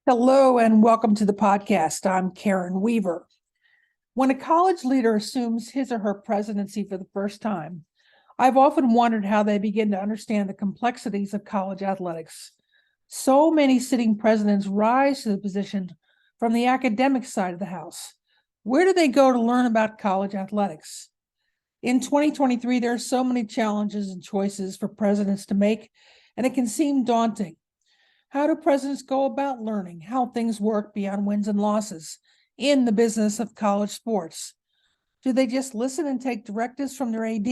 Hello and welcome to the podcast. I'm Karen Weaver. When a college leader assumes his or her presidency for the first time, I've often wondered how they begin to understand the complexities of college athletics. So many sitting presidents rise to the position from the academic side of the house. Where do they go to learn about college athletics? In 2023, there are so many challenges and choices for presidents to make, and it can seem daunting. How do presidents go about learning how things work beyond wins and losses in the business of college sports? Do they just listen and take directives from their AD,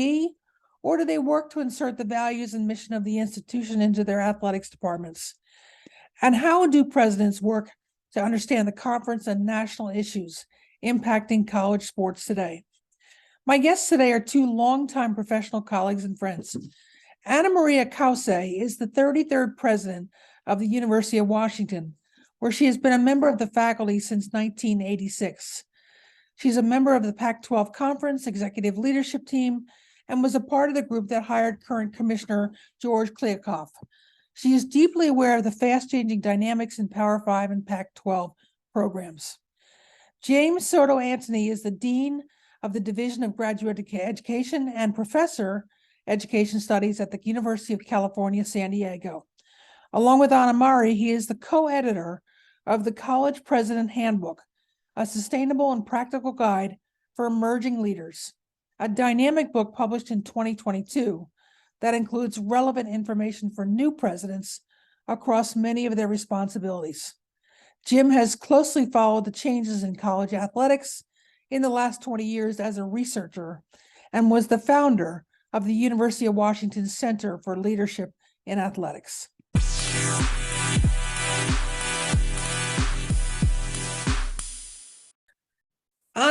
or do they work to insert the values and mission of the institution into their athletics departments? And how do presidents work to understand the conference and national issues impacting college sports today? My guests today are two longtime professional colleagues and friends. Mari Cauce is the 33rd president of the University of Washington, where she has been a member of the faculty since 1986. She's a member of the Pac-12 Conference executive leadership team and was a part of the group that hired current Commissioner George Kliavkoff. She is deeply aware of the fast-changing dynamics in Power 5 and Pac-12 programs. James Soto Antony is the Dean of the Division of Graduate Education and Professor Education Studies at the University of California, San Diego. Along with Mari, he is the co-editor of the College President Handbook, a sustainable and practical guide for emerging leaders, a dynamic book published in 2022 that includes relevant information for new presidents across many of their responsibilities. Jim has closely followed the changes in college athletics in the last 20 years as a researcher and was the founder of the University of Washington Center for Leadership in Athletics.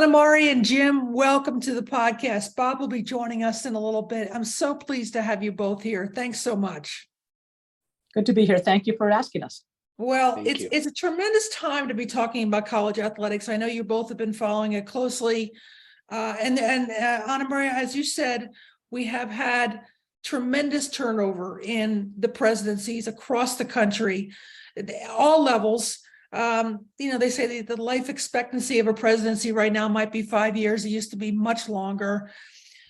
Mari and Jim, welcome to the podcast. Bob will be joining us in a little bit. I'm so pleased to have you both here. Thanks so much. Good to be here. Thank you for asking us. Well, it's a tremendous time to be talking about college athletics. I know you both have been following it closely. Mari, as you said, we have had tremendous turnover in the presidencies across the country, all levels. They say the life expectancy of a presidency right now might be 5 years. It used to be much longer.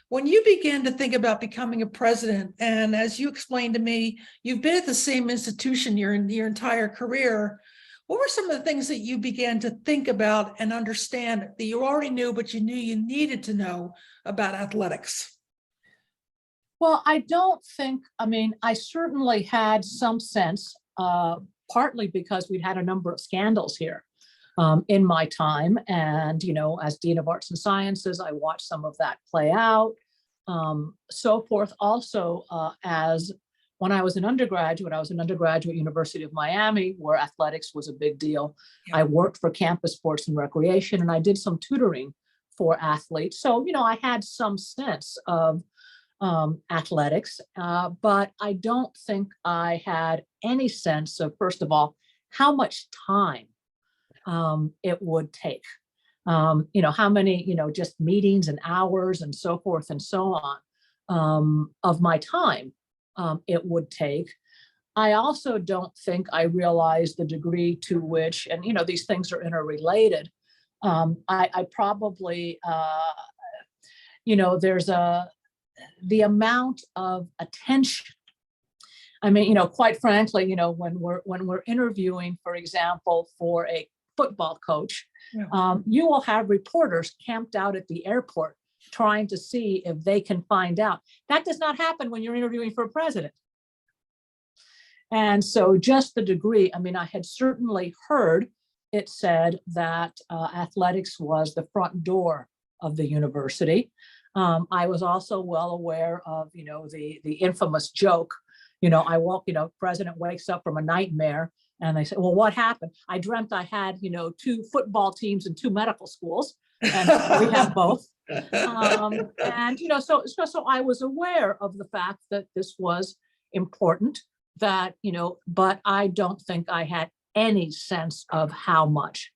When you began to think about becoming a president, and as you explained to me, you've been at the same institution your entire career, what were some of the things that you began to think about and understand that you already knew, but you knew you needed to know about athletics? Well, I certainly had some sense, partly because we'd had a number of scandals here in my time. And, as Dean of Arts and Sciences, I watched some of that play out, so forth. Also, as when I was an undergraduate, University of Miami, where athletics was a big deal. Yeah. I worked for campus sports and recreation, and I did some tutoring for athletes. So, I had some sense of athletics, but I don't think I had any sense of, first of all, how much time it would take, how many, just meetings and hours and so forth and so on of my time it would take. I also don't think I realized the degree to which, and these things are interrelated. I probably, there's the amount of attention. Quite frankly, when we're interviewing, for example, for a football coach, yeah. You will have reporters camped out at the airport trying to see if they can find out. That does not happen when you're interviewing for a president. And so just the degree, I had certainly heard it said that athletics was the front door of the university. I was also well aware of, the infamous joke, president wakes up from a nightmare and they say, well, what happened? I dreamt I had, 2 football teams and 2 medical schools, and we have both. And, so I was aware of the fact that this was important, that, but I don't think I had any sense of how much.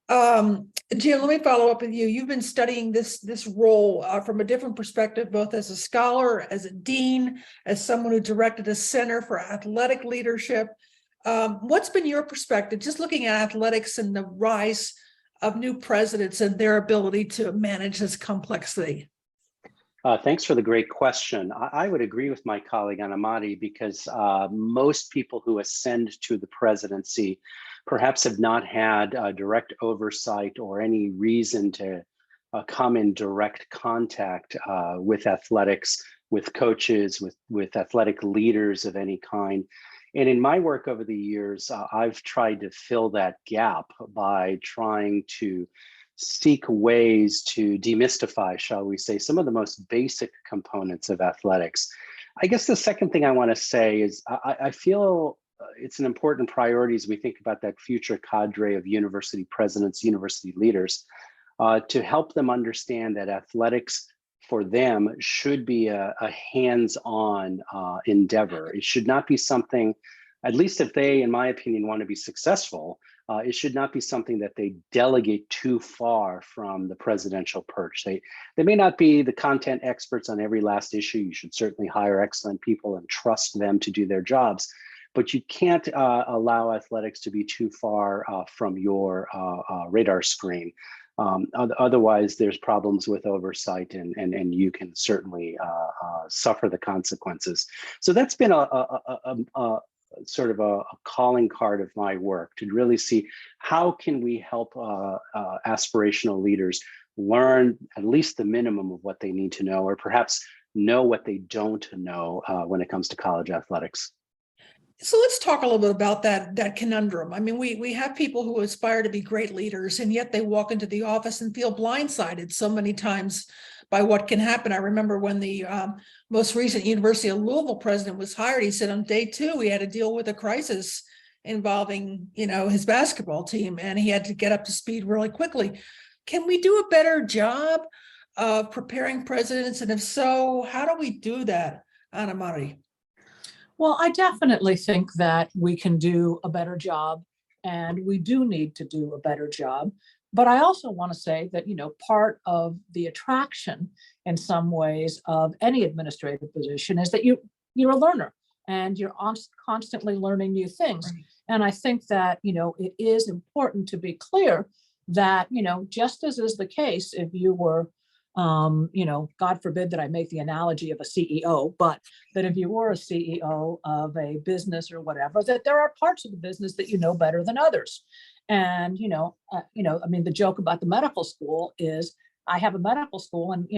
Jim, let me follow up with you. You've been studying this role from a different perspective, both as a scholar, as a dean, as someone who directed a center for athletic leadership. What's been your perspective, just looking at athletics and the rise of new presidents and their ability to manage this complexity? Thanks for the great question. I would agree with my colleague Antony because most people who ascend to the presidency perhaps have not had direct oversight or any reason to come in direct contact with athletics, with coaches, with athletic leaders of any kind. And in my work over the years, I've tried to fill that gap by trying to seek ways to demystify, shall we say, some of the most basic components of athletics. I guess the second thing I want to say is I feel it's an important priority as we think about that future cadre of university presidents, university leaders, to help them understand that athletics for them should be a hands-on endeavor. It should not be something, at least if they, in my opinion, want to be successful, it should not be something that they delegate too far from the presidential perch. They may not be the content experts on every last issue. You should certainly hire excellent people and trust them to do their jobs, but you can't allow athletics to be too far from your radar screen. Otherwise, there's problems with oversight, and you can certainly suffer the consequences. So that's been a sort of a calling card of my work, to really see how can we help aspirational leaders learn at least the minimum of what they need to know, or perhaps know what they don't know when it comes to college athletics. So let's talk a little bit about that conundrum. I mean, we have people who aspire to be great leaders, and yet they walk into the office and feel blindsided so many times by what can happen. I remember when the most recent University of Louisville president was hired, he said on day 2, he had to deal with a crisis involving, his basketball team, and he had to get up to speed really quickly. Can we do a better job of preparing presidents? And if so, how do we do that, Mari? Well, I definitely think that we can do a better job, and we do need to do a better job. But I also want to say that, part of the attraction in some ways of any administrative position is that you're a learner and you're constantly learning new things. Right. And I think that, it is important to be clear that, just as is the case if you were God forbid that I make the analogy of a CEO, but that if you were a CEO of a business or whatever, that there are parts of the business that you know better than others. And, the joke about the medical school is I have a medical school and,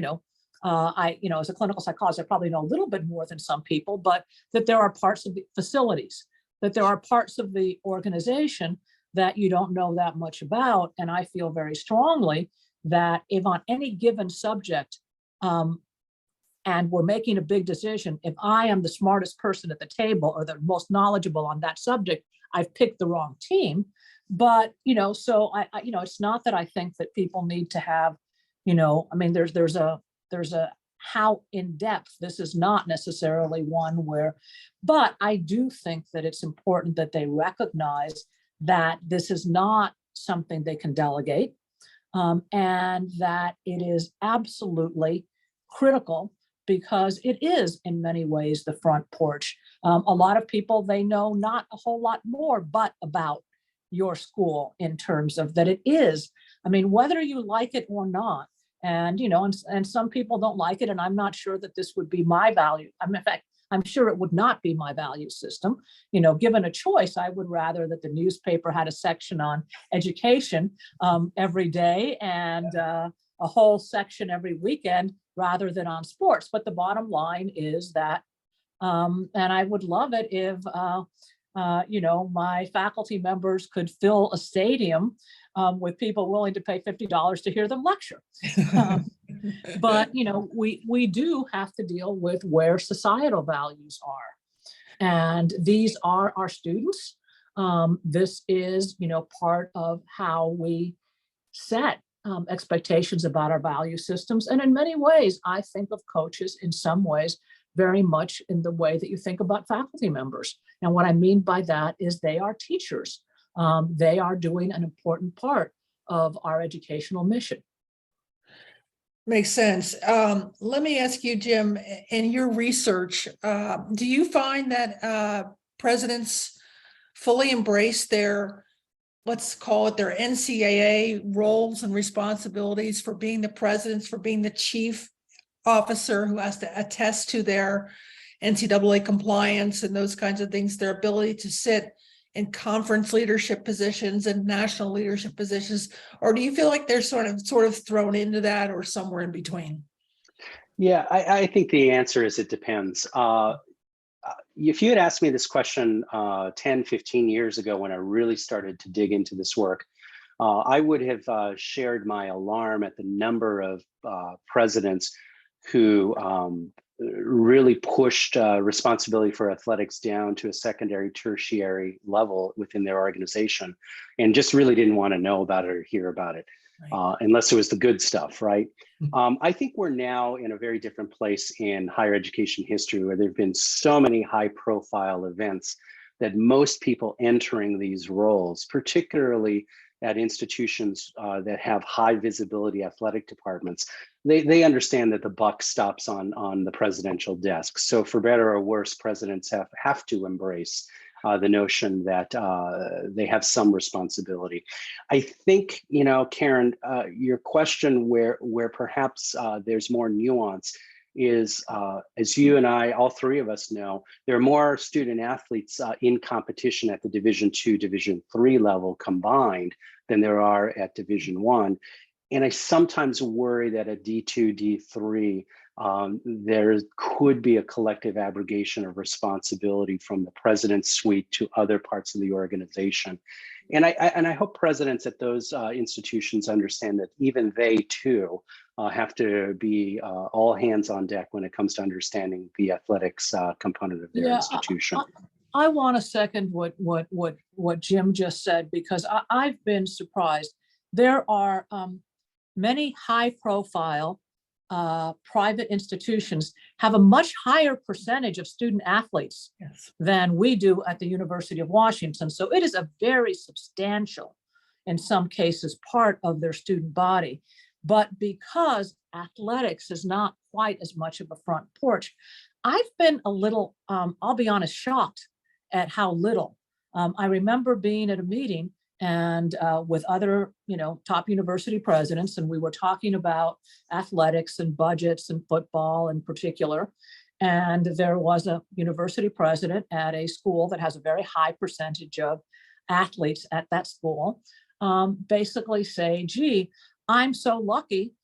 as a clinical psychologist, I probably know a little bit more than some people, but that there are parts of the facilities, that there are parts of the organization that you don't know that much about. And I feel very strongly that if on any given subject, and we're making a big decision, if I am the smartest person at the table or the most knowledgeable on that subject, I've picked the wrong team. But, so I it's not that I think that people need to have, there's a how in depth. This is not necessarily one where, but I do think that it's important that they recognize that this is not something they can delegate. And that it is absolutely critical because it is in many ways the front porch. A lot of people, they know not a whole lot more but about your school in terms of that it is, whether you like it or not. And, and some people don't like it, and I'm not sure that this would be my value. In fact, I'm sure it would not be my value system. Given a choice, I would rather that the newspaper had a section on education every day and a whole section every weekend rather than on sports. But the bottom line is that, and I would love it if, my faculty members could fill a stadium with people willing to pay $50 to hear them lecture. But, we do have to deal with where societal values are. And these are our students. This is, part of how we set expectations about our value systems. And in many ways, I think of coaches in some ways very much in the way that you think about faculty members. And what I mean by that is they are teachers. They are doing an important part of our educational mission. Makes sense. Let me ask you, Jim, in your research, do you find that presidents fully embrace their, let's call it their NCAA roles and responsibilities for being the presidents, for being the chief officer who has to attest to their NCAA compliance and those kinds of things, their ability to sit in conference leadership positions and national leadership positions? Or do you feel like they're sort of thrown into that or somewhere in between? Yeah, I think the answer is it depends. If you had asked me this question 10, 15 years ago when I really started to dig into this work, I would have shared my alarm at the number of presidents who really pushed responsibility for athletics down to a secondary, tertiary level within their organization and just really didn't want to know about it or hear about it. Right. Unless it was the good stuff, right? I think we're now in a very different place in higher education history where there have been so many high profile events that most people entering these roles, particularly at institutions that have high visibility athletic departments, they understand that the buck stops on the presidential desk. So for better or worse, presidents have to embrace the notion that they have some responsibility. I think, Karen, your question where perhaps there's more nuance is, as you and I, all three of us know, there are more student athletes in competition at the Division II, Division III level combined than there are at Division I. And I sometimes worry that at D2, D3, there could be a collective abrogation of responsibility from the president's suite to other parts of the organization. And I hope presidents at those institutions understand that even they too have to be all hands on deck when it comes to understanding the athletics component of their institution. I want to second what Jim just said, because I've been surprised. There are many high profile private institutions have a much higher percentage of student athletes than we do at the University of Washington. So it is a very substantial, in some cases, part of their student body. But because athletics is not quite as much of a front porch, I've been a little, I'll be honest, shocked at how little. I remember being at a meeting and with other, top university presidents, and we were talking about athletics and budgets and football in particular. And there was a university president at a school that has a very high percentage of athletes at that school, basically say, gee, I'm so lucky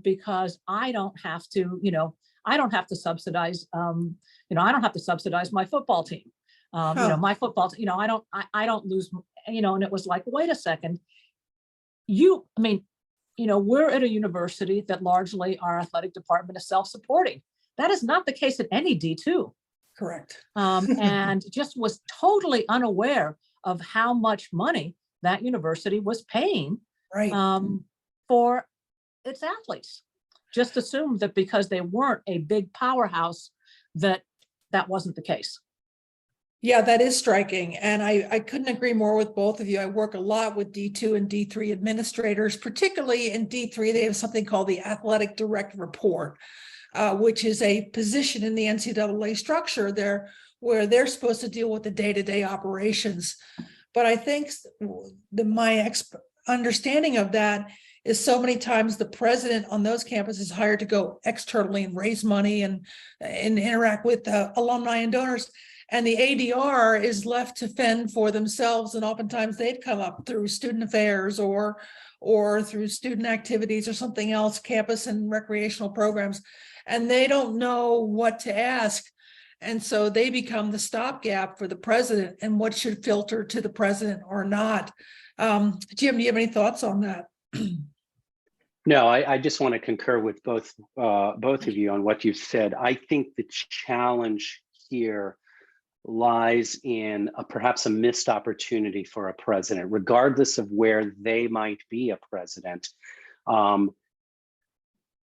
because I don't have to, I don't have to subsidize, I don't have to subsidize my football team. My football, I don't lose, and it was like, wait a second, we're at a university that largely our athletic department is self-supporting. That is not the case at any D2. Correct. And just was totally unaware of how much money that university was paying for its athletes. Just assumed that because they weren't a big powerhouse, that wasn't the case. Yeah, that is striking. And I couldn't agree more with both of you. I work a lot with D2 and D3 administrators, particularly in D3, they have something called the Athletic Direct Report, which is a position in the NCAA structure there where they're supposed to deal with the day-to-day operations. But I think my understanding of that is so many times the president on those campuses is hired to go externally and raise money and interact with alumni and donors. And the ADR is left to fend for themselves. And oftentimes they'd come up through student affairs or through student activities or something else, campus and recreational programs, and they don't know what to ask. And so they become the stopgap for the president and what should filter to the president or not. Jim, do you have any thoughts on that? No, I just want to concur with both of you on what you've said. I think the challenge here lies in perhaps a missed opportunity for a president, regardless of where they might be a president.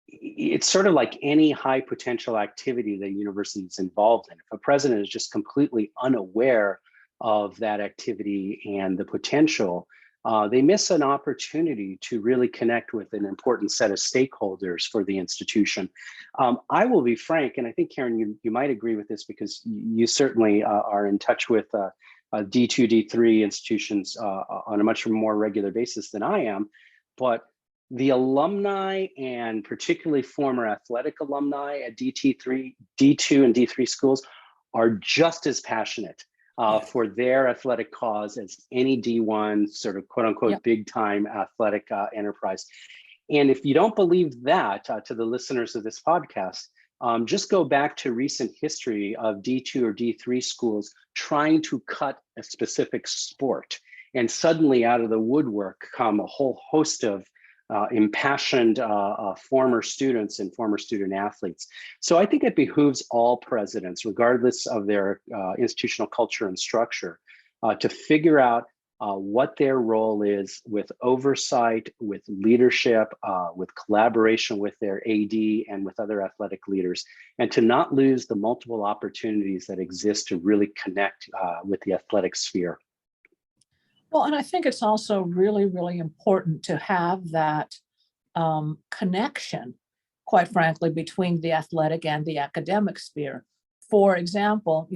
It's sort of like any high potential activity that university is involved in. If a president is just completely unaware of that activity and the potential, they miss an opportunity to really connect with an important set of stakeholders for the institution. I will be frank, and I think, Karen, you might agree with this because you certainly are in touch with D2, D3 institutions on a much more regular basis than I am, but the alumni and particularly former athletic alumni at D2 and D3 schools are just as passionate for their athletic cause as any D1 sort of quote unquote big time athletic enterprise. And if you don't believe that, to the listeners of this podcast, just go back to recent history of D2 or D3 schools trying to cut a specific sport. And suddenly out of the woodwork come a whole host of impassioned former students and former student athletes. So I think it behooves all presidents, regardless of their institutional culture and structure, to figure out what their role is with oversight, with leadership, with collaboration with their AD and with other athletic leaders, and to not lose the multiple opportunities that exist to really connect with the athletic sphere. Well, and I think it's also really, really important to have that connection, quite frankly, between the athletic and the academic sphere. For example,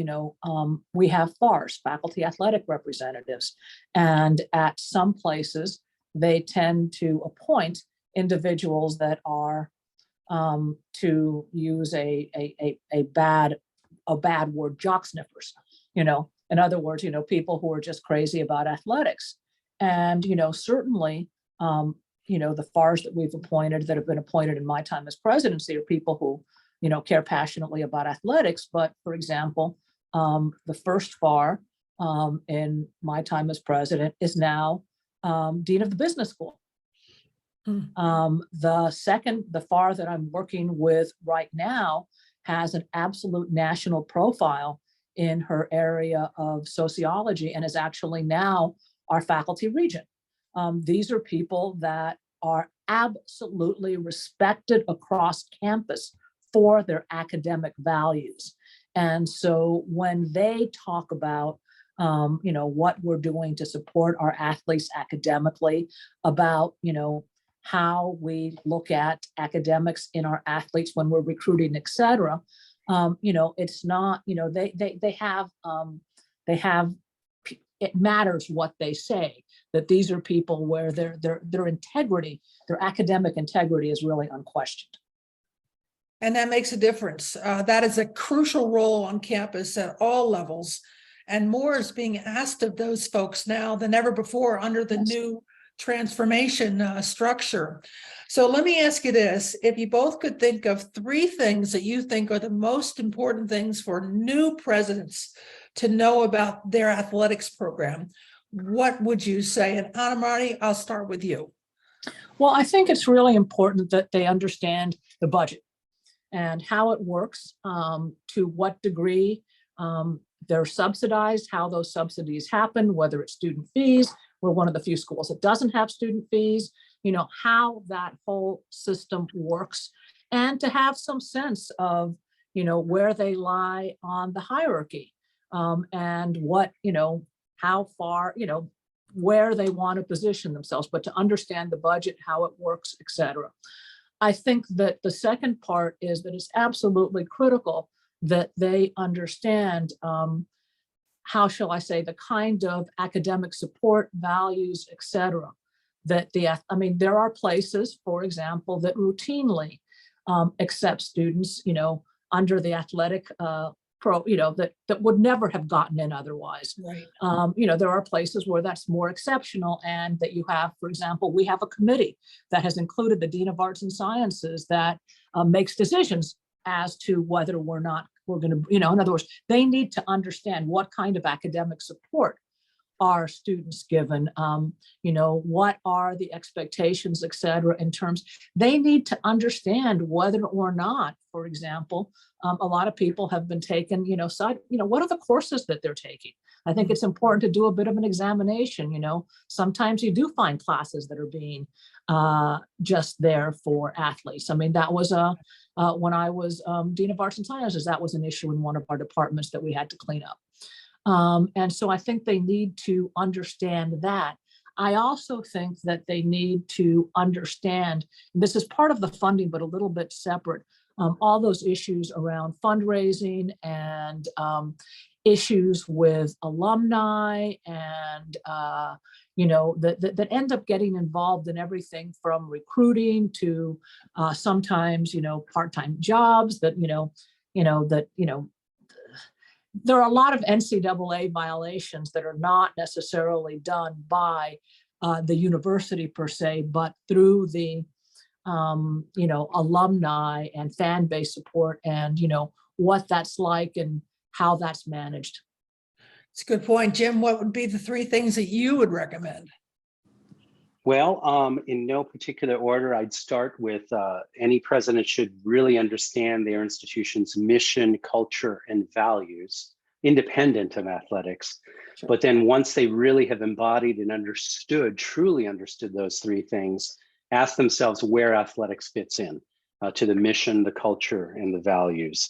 we have FARs, faculty athletic representatives, and at some places they tend to appoint individuals that are, to use a bad word, jock sniffers. In other words, people who are just crazy about athletics, and certainly, the FARs that we've appointed, that have been appointed in my time as presidency, are people who care passionately about athletics. But for example, the first FAR in my time as president is now dean of the business school. The FAR that I'm working with right now has an absolute national profile in her area of sociology and is actually now our faculty regent. These are people that are absolutely respected across campus for their academic values. And so when they talk about what we're doing to support our athletes academically, about how we look at academics in our athletes when we're recruiting, et cetera, it's not, they have, it matters what they say, that these are people where their integrity, their academic integrity is really unquestioned. And that makes a difference. That is a crucial role on campus at all levels. And more is being asked of those folks now than ever before under the new transformation structure. So let me ask you this. If you both could think of 3 things that you think are the most important things for new presidents to know about their athletics program, what would you say? And Mari, I'll start with you. Well, I think it's really important that they understand the budget and how it works, to what degree they're subsidized, how those subsidies happen, whether it's student fees. We're one of the few schools that doesn't have student fees, how that whole system works, and to have some sense of, where they lie on the hierarchy, and what, how far, where they want to position themselves, but to understand the budget, how it works, et cetera. I think that the second part is that it's absolutely critical that they understand, how shall I say, the kind of academic support, values, et cetera, that there are places, for example, that routinely accept students, under the athletic that would never have gotten in otherwise. Right. There are places where that's more exceptional, and that you have, for example, we have a committee that has included the Dean of Arts and Sciences that makes decisions as to whether we're going to, in other words, they need to understand what kind of academic support are students given, what are the expectations, et cetera, in terms, they need to understand whether or not, for example, a lot of people have been taken, what are the courses that they're taking? I think it's important to do a bit of an examination. Sometimes you do find classes that are being just there for athletes. That was when I was Dean of Arts and Sciences, that was an issue in one of our departments that we had to clean up. And so I think they need to understand that. I also think that they need to understand, this is part of the funding, but a little bit separate, all those issues around fundraising. And issues with alumni and that end up getting involved in everything from recruiting to sometimes part-time jobs there are a lot of NCAA violations that are not necessarily done by the university per se, but through the alumni and fan base support and what that's like and how that's managed. It's a good point. Jim, what would be the 3 things that you would recommend? Well, in no particular order, I'd start with any president should really understand their institution's mission, culture, and values, independent of athletics. Sure. But then once they really have embodied and truly understood those 3 things, ask themselves where athletics fits in to the mission, the culture, and the values.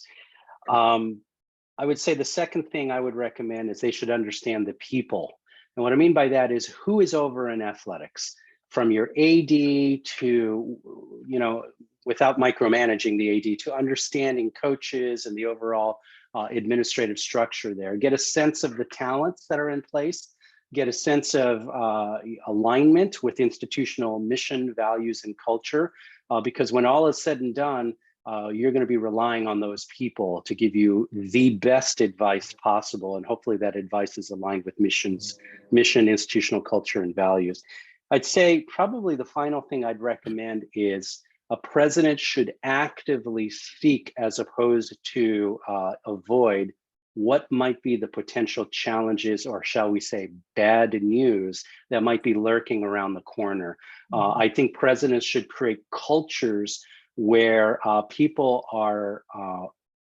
I would say the second thing I would recommend is they should understand the people. And what I mean by that is who is over in athletics, from your AD to, without micromanaging the AD, to understanding coaches and the overall administrative structure there. Get a sense of the talents that are in place, get a sense of alignment with institutional mission, values, and culture, because when all is said and done, you're going to be relying on those people to give you the best advice possible. And hopefully that advice is aligned with mission, institutional culture, and values. I'd say probably the final thing I'd recommend is a president should actively seek, as opposed to avoid, what might be the potential challenges, or shall we say bad news, that might be lurking around the corner. I think presidents should create cultures where people are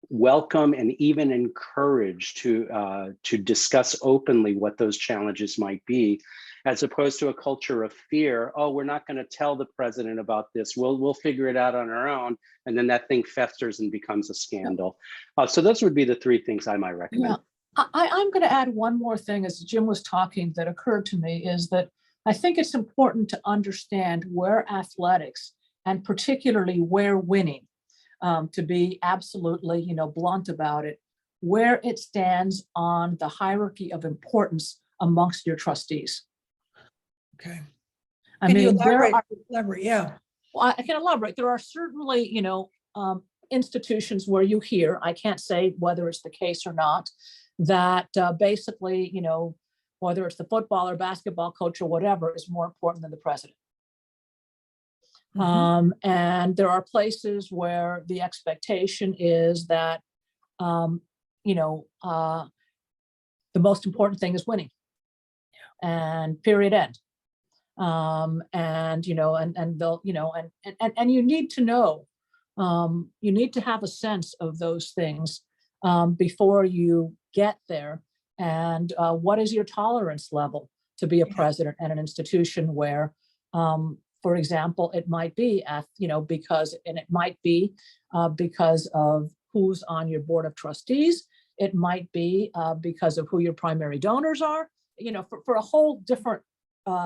welcome and even encouraged to discuss openly what those challenges might be, as opposed to a culture of fear. Oh, we're not going to tell the president about this. We'll figure it out on our own, and then that thing festers and becomes a scandal. So those would be the 3 things I might recommend. Yeah, I'm going to add one more thing as Jim was talking that occurred to me, is that I think it's important to understand where athletics, and particularly where winning, to be absolutely, blunt about it, where it stands on the hierarchy of importance amongst your trustees. Okay. I Can mean, you there elaborate? Yeah. well, I can elaborate. There are certainly, institutions where you hear, I can't say whether it's the case or not, that basically, whether it's the football or basketball coach or whatever is more important than the president. And there are places where the expectation is that, the most important thing is winning, and period, end. And they'll, and you need to know, you need to have a sense of those things before you get there. And what is your tolerance level to be a president at an institution where, for example, it might be, because of who's on your board of trustees. It might be because of who your primary donors are, for a whole different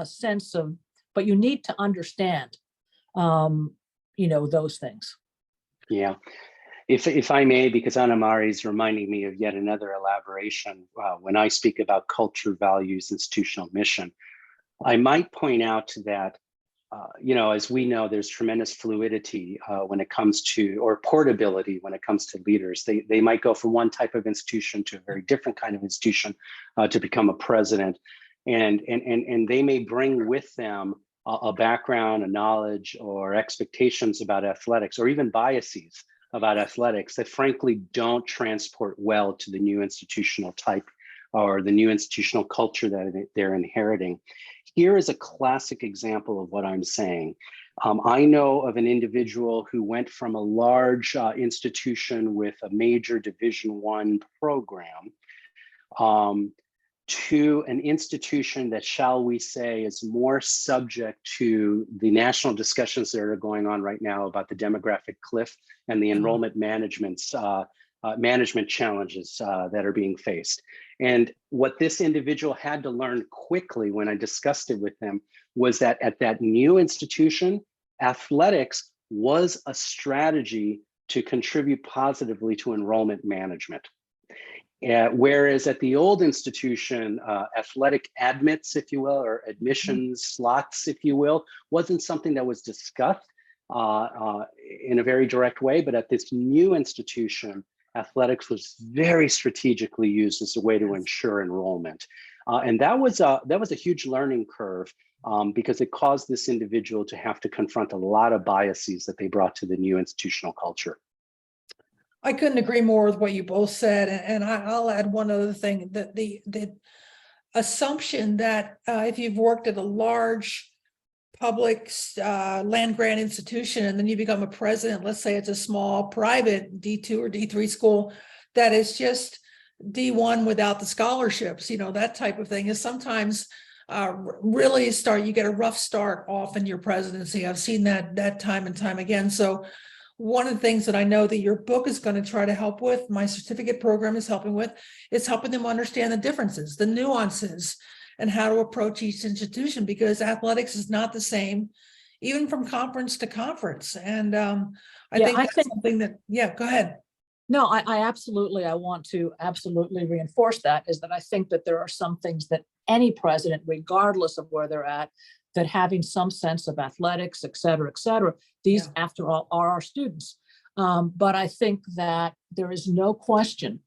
sense of, but you need to understand, those things. Yeah. If I may, because Anna Mari is reminding me of yet another elaboration when I speak about culture, values, institutional mission, I might point out that, as we know, there's tremendous fluidity when it comes to, or portability when it comes to leaders. They might go from one type of institution to a very different kind of institution to become a president. And they may bring with them a background, a knowledge, or expectations about athletics, or even biases about athletics that frankly don't transport well to the new institutional type or the new institutional culture that they're inheriting. Here is a classic example of what I'm saying. I know of an individual who went from a large institution with a major Division I program to an institution that, shall we say, is more subject to the national discussions that are going on right now about the demographic cliff and the enrollment management challenges that are being faced. And what this individual had to learn quickly when I discussed it with them was that at that new institution, athletics was a strategy to contribute positively to enrollment management. Whereas at the old institution, athletic admits, if you will, or admissions slots, if you will, wasn't something that was discussed in a very direct way. But at this new institution, athletics was very strategically used as a way to ensure enrollment. And that was a huge learning curve because it caused this individual to have to confront a lot of biases that they brought to the new institutional culture. I couldn't agree more with what you both said. And I'll add one other thing, that the assumption that if you've worked at a large public land grant institution and then you become a president, let's say it's a small private D2 or D3 school, that is just D1 without the scholarships, that type of thing is sometimes really you get a rough start off in your presidency. I've seen that time and time again. So one of the things that I know that your book is going to try to help with, my certificate program is helping with, is helping them understand the differences, the nuances, and how to approach each institution, because athletics is not the same, even from conference to conference. And I think that's something that, go ahead. No, I want to absolutely reinforce that, is that I think that there are some things that any president, regardless of where they're at, that having some sense of athletics, et cetera, these, after all, are our students. But I think that there is no question.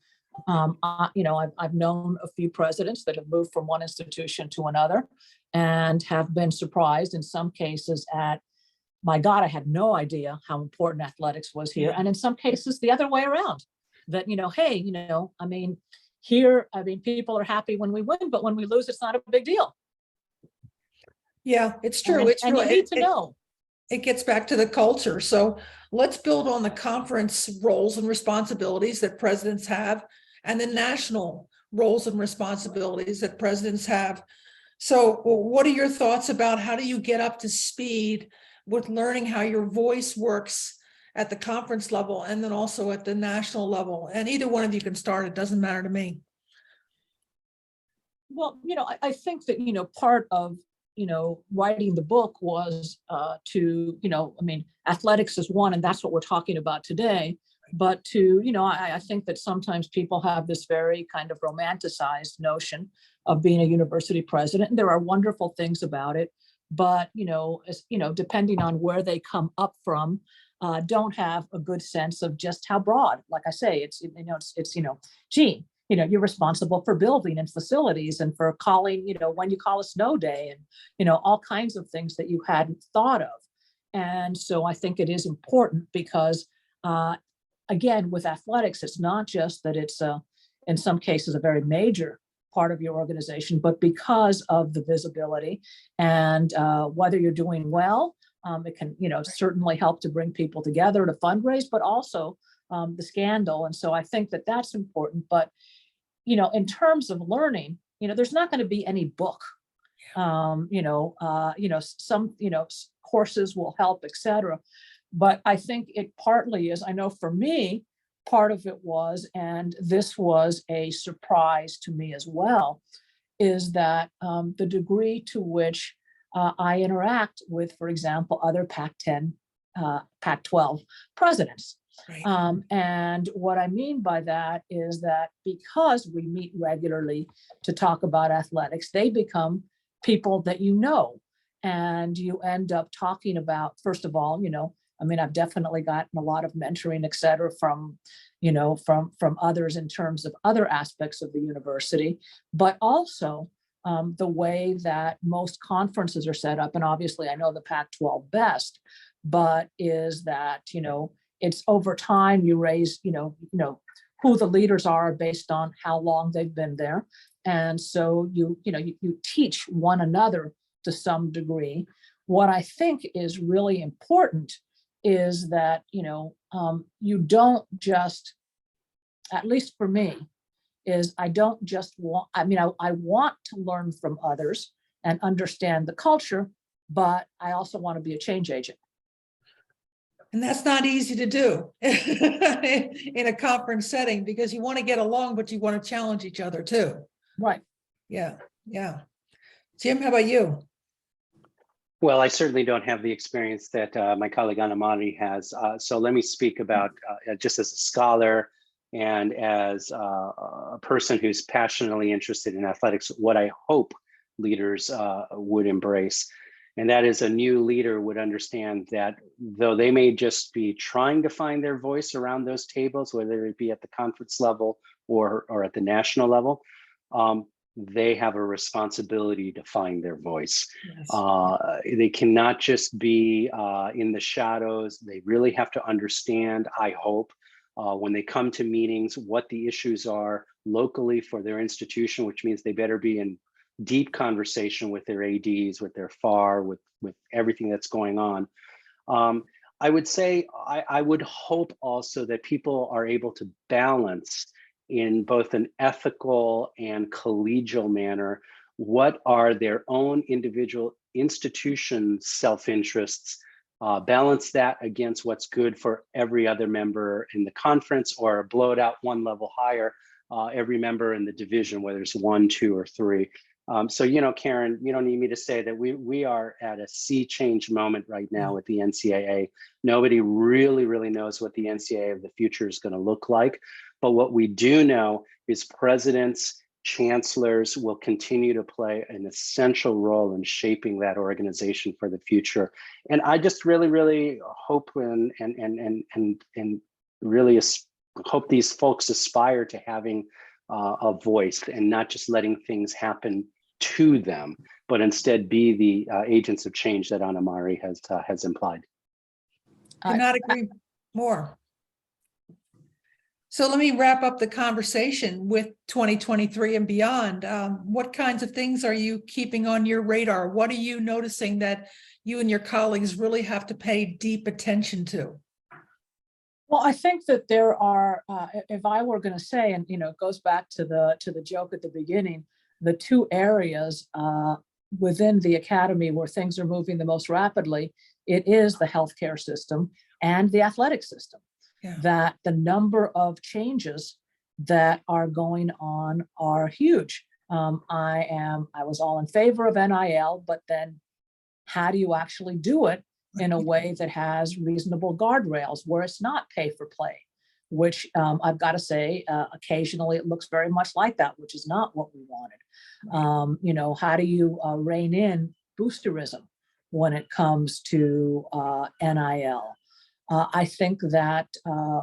I've known a few presidents that have moved from one institution to another and have been surprised in some cases at, my God, I had no idea how important athletics was here. And in some cases, the other way around, that, hey, people are happy when we win, but when we lose, it's not a big deal. Yeah, it's true. And, it's true. You need to know. It gets back to the culture. So let's build on the conference roles and responsibilities that presidents have, and the national roles and responsibilities that presidents have. So what are your thoughts about how do you get up to speed with learning how your voice works at the conference level and then also at the national level? And either one of you can start. It doesn't matter to me. Well, I think that, part of, writing the book was athletics is one, and that's what we're talking about today. But I think that sometimes people have this very kind of romanticized notion of being a university president, and there are wonderful things about it. But, depending on where they come up from, don't have a good sense of just how broad. Like I say, you're responsible for building and facilities and for calling, when you call a snow day and, all kinds of things that you hadn't thought of. And so I think it is important because, again, with athletics, it's not just that it's in some cases a very major part of your organization, but because of the visibility and whether you're doing well, it can, certainly help to bring people together to fundraise, but also the scandal. And so I think that that's important. But, in terms of learning, there's not going to be any book. Some, courses will help, et cetera. But I think it partly is, I know for me, part of it was, and this was a surprise to me as well, is that the degree to which I interact with, for example, other Pac-10, Pac-12 presidents. Right. And what I mean by that is that because we meet regularly to talk about athletics, they become people that and you end up talking about, first of all, I've definitely gotten a lot of mentoring, et cetera, from others in terms of other aspects of the university, but also the way that most conferences are set up. And obviously I know the Pac-12 best, but is that, it's over time you raise, who the leaders are based on how long they've been there. And so you teach one another to some degree. What I think is really important is that, you don't just, at least for me, is I don't just want, I want to learn from others and understand the culture, but I also want to be a change agent. And that's not easy to do in a conference setting, because you want to get along, but you want to challenge each other too. Right. Yeah. Jim, how about you? Well, I certainly don't have the experience that my colleague Antony has. So let me speak about just as a scholar, And as a person who's passionately interested in athletics, what I hope leaders would embrace, and that is a new leader would understand that though they may just be trying to find their voice around those tables, whether it be at the conference level or at the national level, they have a responsibility to find their voice. Yes. They cannot just be in the shadows. They really have to understand, I hope, when they come to meetings, what the issues are locally for their institution, which means they better be in deep conversation with their ADs, with their FAR, with everything that's going on. I would say, I would hope also that people are able to balance in both an ethical and collegial manner what are their own individual institution self-interests, balance that against what's good for every other member in the conference, or blow it out one level higher, every member in the division, whether it's 1, 2, or 3. So, Karen, you don't need me to say that we are at a sea change moment right now with the NCAA. Nobody really knows what the NCAA of the future is going to look like. But what we do know is presidents, chancellors will continue to play an essential role in shaping that organization for the future. And I just really hope and really hope these folks aspire to having a voice and not just letting things happen to them, but instead be the agents of change that Mari has implied. Cannot agree more. So let me wrap up the conversation with 2023 and beyond. What kinds of things are you keeping on your radar? What are you noticing that you and your colleagues really have to pay deep attention to? Well, I think that there are, if I were going to say, and it goes back to the joke at the beginning, the two areas within the academy where things are moving the most rapidly, it is the healthcare system and the athletic system. Yeah. That the number of changes that are going on are huge. I was all in favor of NIL, but then how do you actually do it in a way that has reasonable guardrails where it's not pay for play, which I've got to say, occasionally it looks very much like that, which is not what we wanted. How do you rein in boosterism when it comes to NIL? I think that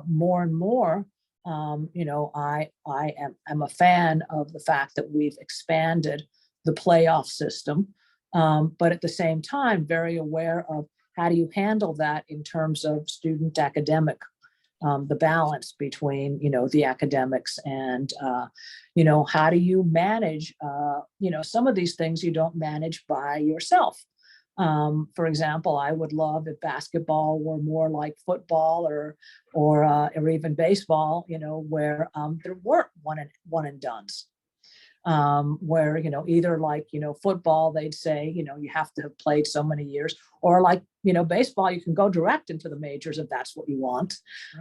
more and more, I'm a fan of the fact that we've expanded the playoff system, but at the same time, very aware of how do you handle that in terms of student academic, the balance between, the academics and, how do you manage, some of these things you don't manage by yourself. For example, I would love if basketball were more like football or even baseball, where there weren't one and dones. Where, either like, football, they'd say, you have to have played so many years, or like, baseball, you can go direct into the majors if that's what you want.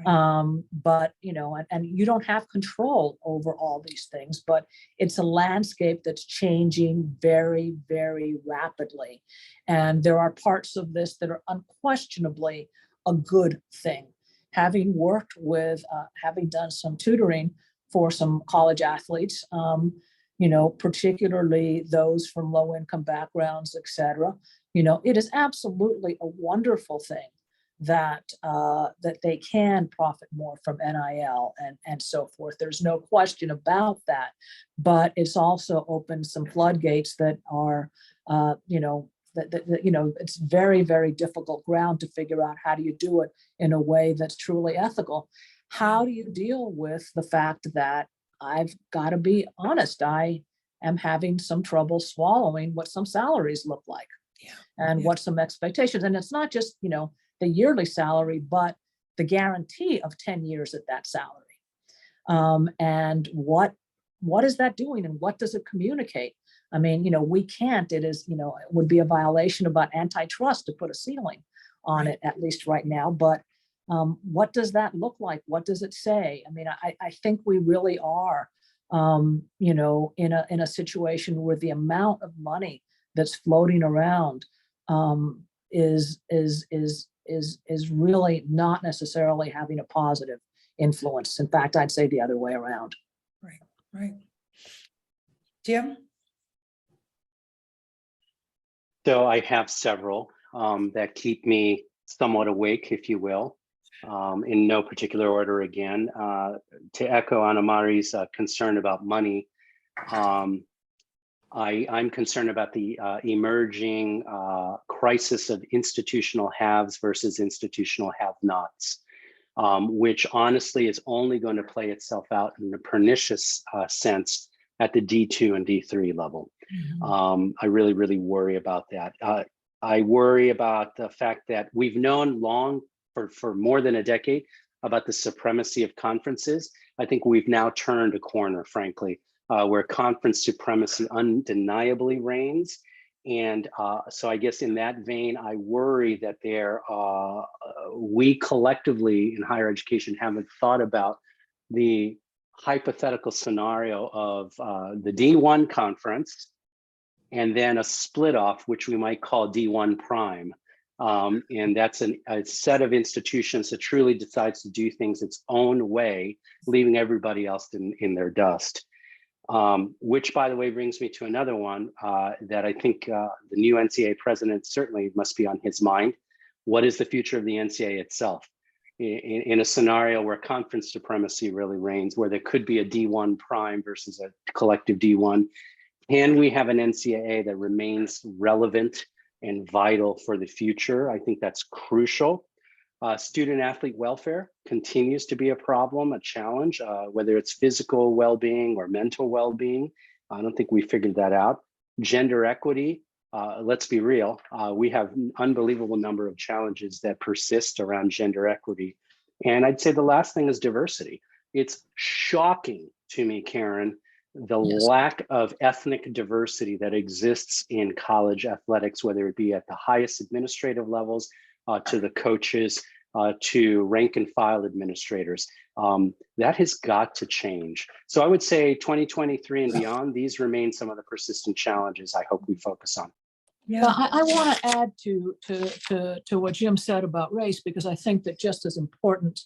Right. But, and you don't have control over all these things, but it's a landscape that's changing very, very rapidly. And there are parts of this that are unquestionably a good thing. Having worked with, having done some tutoring for some college athletes, particularly those from low-income backgrounds, et cetera, it is absolutely a wonderful thing that that they can profit more from NIL and so forth. There's no question about that, but it's also opened some floodgates that are, it's very, very difficult ground to figure out how do you do it in a way that's truly ethical. How do you deal with the fact that I've got to be honest, I am having some trouble swallowing what some salaries look like, and what some expectations. And it's not just, the yearly salary, but the guarantee of 10 years at that salary. And what is that doing, and what does it communicate? I mean, we can't, it is, it would be a violation about antitrust to put a ceiling on it, at least right now. But what does that look like? What does it say? I mean, I think we really are, in a situation where the amount of money that's floating around is really not necessarily having a positive influence. In fact, I'd say the other way around. Right, right. Jim? So I have several that keep me somewhat awake, if you will, in no particular order again. To echo Anna Mari's concern about money, I'm concerned about the emerging crisis of institutional haves versus institutional have-nots, which honestly is only going to play itself out in a pernicious sense at the D2 and D3 level. I really, really worry about that. I worry about the fact that we've known long for more than a decade about the supremacy of conferences. I think we've now turned a corner, frankly, where conference supremacy undeniably reigns. And so I guess in that vein, I worry that we collectively in higher education haven't thought about the hypothetical scenario of the D1 conference and then a split off, which we might call D1 prime. And that's a set of institutions that truly decides to do things its own way, leaving everybody else in their dust. Which, by the way, brings me to another one that I think the new NCAA president certainly must be on his mind. What is the future of the NCAA itself? In a scenario where conference supremacy really reigns, where there could be a D1 prime versus a collective D1, can we have an NCAA that remains relevant and vital for the future? I think that's crucial. Student athlete welfare continues to be a problem, a challenge, whether it's physical well-being or mental well-being. I don't think we figured that out. Gender equity, let's be real. We have an unbelievable number of challenges that persist around gender equity. And I'd say the last thing is diversity. It's shocking to me, Karen, the lack of ethnic diversity that exists in college athletics, whether it be at the highest administrative levels, to the coaches, to rank and file administrators. That has got to change. So I would say 2023 and beyond, these remain some of the persistent challenges I hope we focus on. Yeah, I want to add to what Jim said about race, because I think that just as important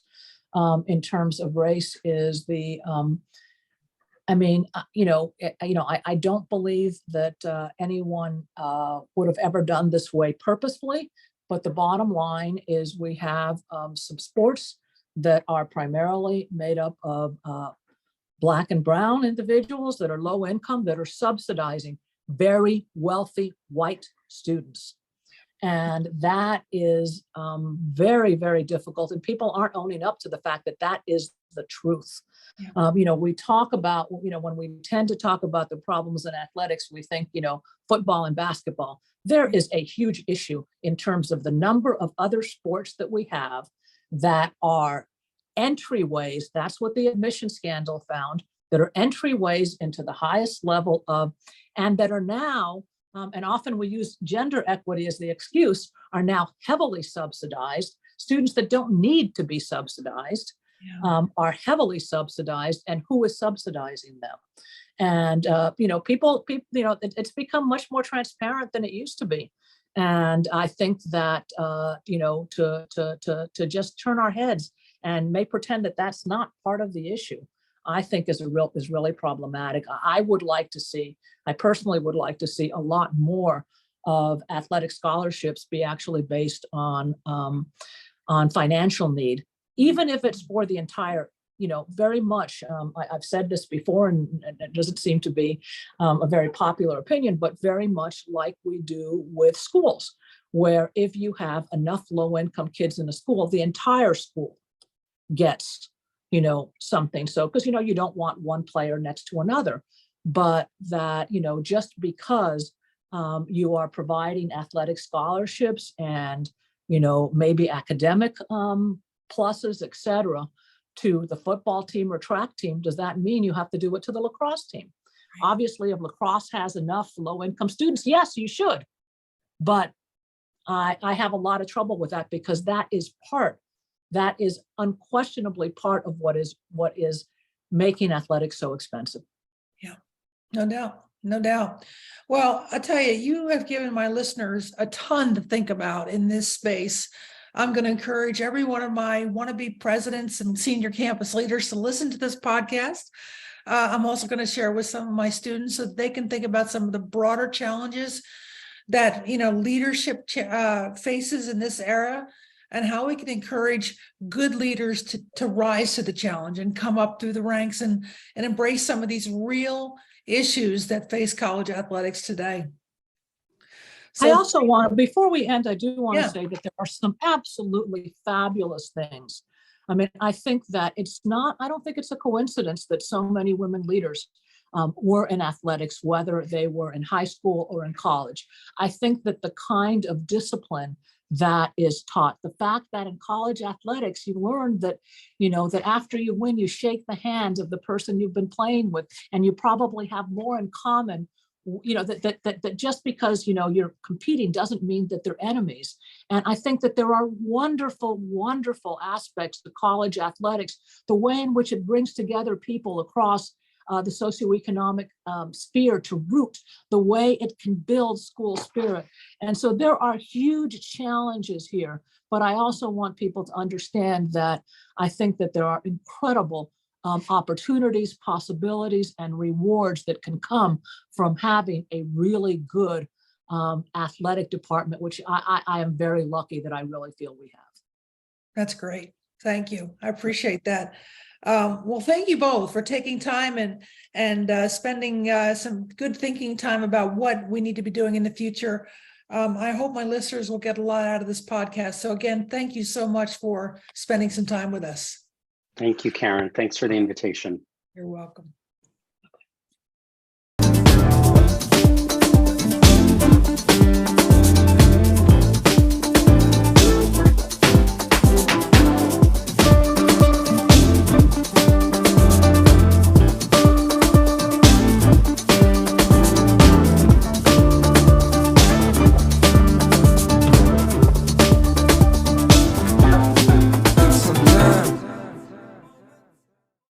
in terms of race is the I don't believe that anyone would have ever done this way purposefully, but the bottom line is we have some sports that are primarily made up of Black and brown individuals that are low income, that are subsidizing very wealthy white students. And that is very, very difficult. And people aren't owning up to the fact that that is the truth. Yeah. We talk about, when we tend to talk about the problems in athletics, we think, football and basketball. There is a huge issue in terms of the number of other sports that we have that are entryways. That's what the admission scandal found, that are entryways into the highest level of, and that are now, and often we use gender equity as the excuse, are now heavily subsidized. Students that don't need to be subsidized are heavily subsidized, and who is subsidizing them? And people, it's become much more transparent than it used to be. And I think that to just turn our heads and may pretend that that's not part of the issue, I think is really problematic. I personally would like to see a lot more of athletic scholarships be actually based on financial need, even if it's for the entire, very much, I've said this before, and it doesn't seem to be a very popular opinion, but very much like we do with schools, where if you have enough low-income kids in a school, the entire school gets something. So, because, you don't want one player next to another, but that, just because you are providing athletic scholarships and, maybe academic pluses, et cetera, to the football team or track team, does that mean you have to do it to the lacrosse team? Right. Obviously, if lacrosse has enough low-income students, yes, you should. But I have a lot of trouble with that, because that is unquestionably part of what is making athletics so expensive. Yeah, no doubt, no doubt. Well, I tell you, you have given my listeners a ton to think about in this space. I'm going to encourage every one of my wannabe presidents and senior campus leaders to listen to this podcast. I'm also going to share with some of my students so that they can think about some of the broader challenges that leadership faces in this era, and how we can encourage good leaders to rise to the challenge and come up through the ranks and embrace some of these real issues that face college athletics today. I also want, before we end, I do want Yeah. to say that there are some absolutely fabulous things. I mean, I think that I don't think it's a coincidence that so many women leaders were in athletics, whether they were in high school or in college. I think that the kind of discipline that is taught, the fact that in college athletics, you learn that, that after you win, you shake the hand of the person you've been playing with, and you probably have more in common. That just because you're competing doesn't mean that they're enemies. And I think that there are wonderful, wonderful aspects to college athletics, the way in which it brings together people across the socioeconomic sphere to root, the way it can build school spirit. And so there are huge challenges here, but I also want people to understand that I think that there are incredible opportunities, possibilities, and rewards that can come from having a really good athletic department, which I am very lucky that I really feel we have. That's great. Thank you. I appreciate that. Well, thank you both for taking time and spending some good thinking time about what we need to be doing in the future. I hope my listeners will get a lot out of this podcast. So again, thank you so much for spending some time with us. Thank you, Karen. Thanks for the invitation. You're welcome.